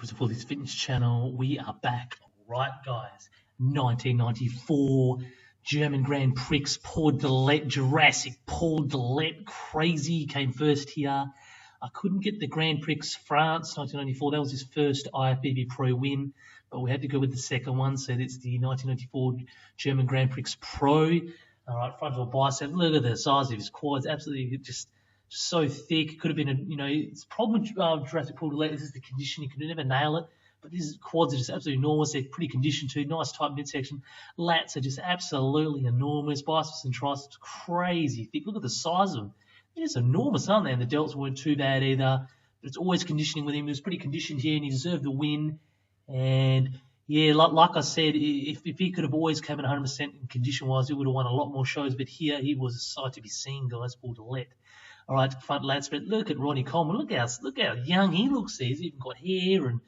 Crucifoli's Fitness Channel. We are back, right, guys? 1994 German Grand Prix. Paul Dillet, Jurassic Paul Dillet, crazy, came first here. I couldn't get the Grand Prix France 1994. That was his first IFBB Pro win, but we had to go with the second one. So it's the 1994 German Grand Prix Pro. All right, frontal bicep. Look at the size of his quads. Absolutely just so thick. Could have been it's problem with Jurassic Paul Dillet is the condition. He could never nail it. But these quads are just absolutely enormous. They're pretty conditioned too. Nice tight midsection. Lats are just absolutely enormous. Biceps and triceps, crazy thick. Look at the size of them. They're just enormous, aren't they? And the delts weren't too bad either. But it's always conditioning with him. He was pretty conditioned here, and he deserved the win. And yeah, like I said, if he could have always come in 100% in condition-wise, he would have won a lot more shows. But here, he was a sight to be seen, guys. Paul Dillet. All right, front lat spread. Look at Ronnie Coleman. Look how young he looks there. He's even got hair and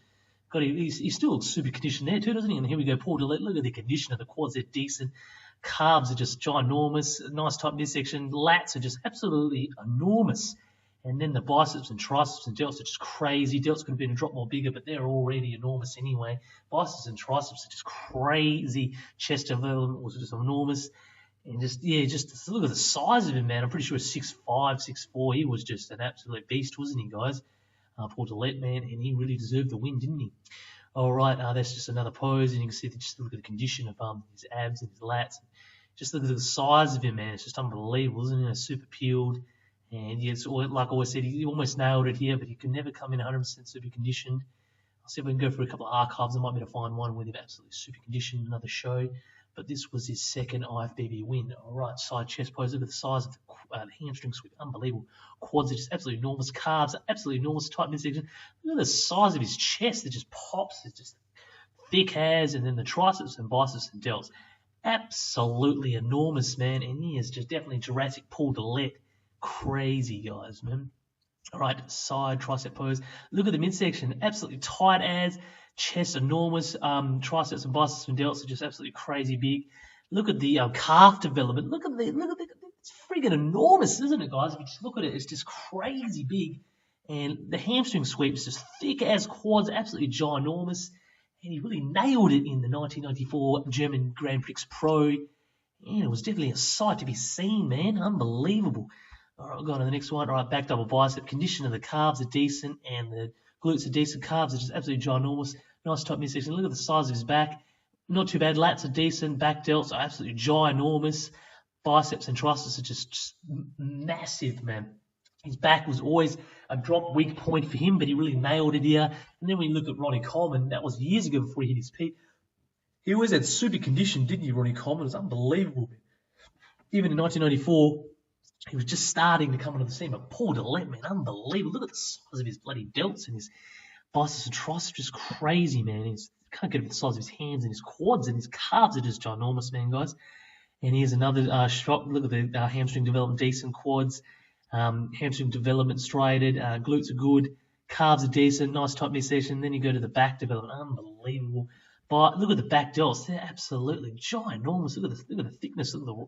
he still looks super conditioned there too, doesn't he? And here we go, Paul Dillet. Look at the condition of the quads. They're decent. Calves are just ginormous. Nice tight midsection. Lats are just absolutely enormous. And then the biceps and triceps and delts are just crazy. Delts could have been a drop more bigger, but they're already enormous anyway. Biceps and triceps are just crazy. Chest development was just enormous. And just look at the size of him, man. I'm pretty sure 6'5", 6'4". He was just an absolute beast, wasn't he, guys? Paul Dillet, man, and he really deserved the win, didn't he? All right, that's just another pose, and you can see just look at the condition of his abs and his lats. Just look at the size of him, man. It's just unbelievable, isn't it? Super peeled, and yeah, it's like I always said, he almost nailed it here, but he could never come in 100% super conditioned. I'll see if we can go through a couple of archives. I might be able to find one with him absolutely super conditioned, another show. But this was his second IFBB win. All right, side chest pose. Look at the size of the hamstring sweep. Unbelievable. Quads are just absolutely enormous. Calves are absolutely enormous. Tight midsection. Look at the size of his chest. It just pops. It's just thick as. And then the triceps and biceps and delts. Absolutely enormous, man. And he is just definitely Jurassic Paul Dillet. Crazy, guys, man. All right, side tricep pose. Look at the midsection. Absolutely tight as. Chest enormous, triceps and biceps and delts are just absolutely crazy big. Look at the calf development. Look at it's friggin' enormous, isn't it, guys? If you just look at it, it's just crazy big. And the hamstring sweep is just thick as quads, absolutely ginormous. And he really nailed it in the 1994 German Grand Prix Pro. And it was definitely a sight to be seen, man. Unbelievable. All right, we'll go on to the next one. All right, back double bicep. Condition of the calves are decent, and the glutes are decent. Calves are just absolutely ginormous. Nice tight midsection. Look at the size of his back. Not too bad. Lats are decent. Back delts are absolutely ginormous. Biceps and triceps are just massive, man. His back was always a drop weak point for him, but he really nailed it here. And then when you look at Ronnie Coleman, that was years ago before he hit his peak. He always had super condition, didn't he, Ronnie Coleman? It was unbelievable. Even in 1994, he was just starting to come onto the scene. But Paul Dillet, man, unbelievable. Look at the size of his bloody delts and his biceps and triceps, just crazy, man. He can't get the size of his hands and his quads, and his calves are just ginormous, man, guys. And here's another shot. Look at the hamstring development, decent quads. Hamstring development striated. Glutes are good. Calves are decent. Nice tight midsection. Then you go to the back development. Unbelievable. But look at the back delts. They're absolutely ginormous. Look at the thickness. Look at the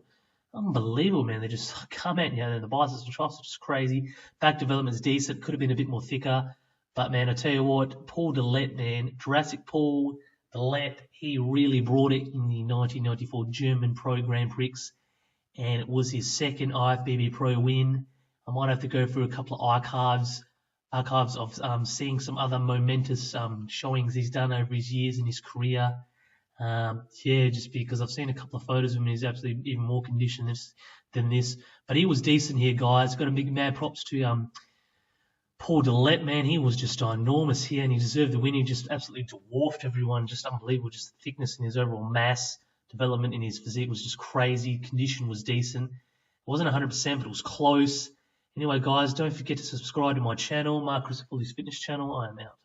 unbelievable, man. They just come at you. And the biceps and triceps are just crazy. Back development is decent. Could have been a bit more thicker. But, man, I tell you what, Paul Dillet, man, Jurassic Paul Dillet, he really brought it in the 1994 German Pro Grand Prix. And it was his second IFBB Pro win. I might have to go through a couple of archives of seeing some other momentous showings he's done over his years in his career. Just because I've seen a couple of photos of him, he's absolutely even more conditioned than this. But he was decent here, guys. Got a big mad props to Paul Dillet, man. He was just enormous here, and he deserved the win. He just absolutely dwarfed everyone. Just unbelievable. Just the thickness in his overall mass. Development in his physique was just crazy. Condition was decent. It wasn't 100%, but it was close. Anyway, guys, don't forget to subscribe to my channel, Mark Crucifoli's Fitness Channel. I am out.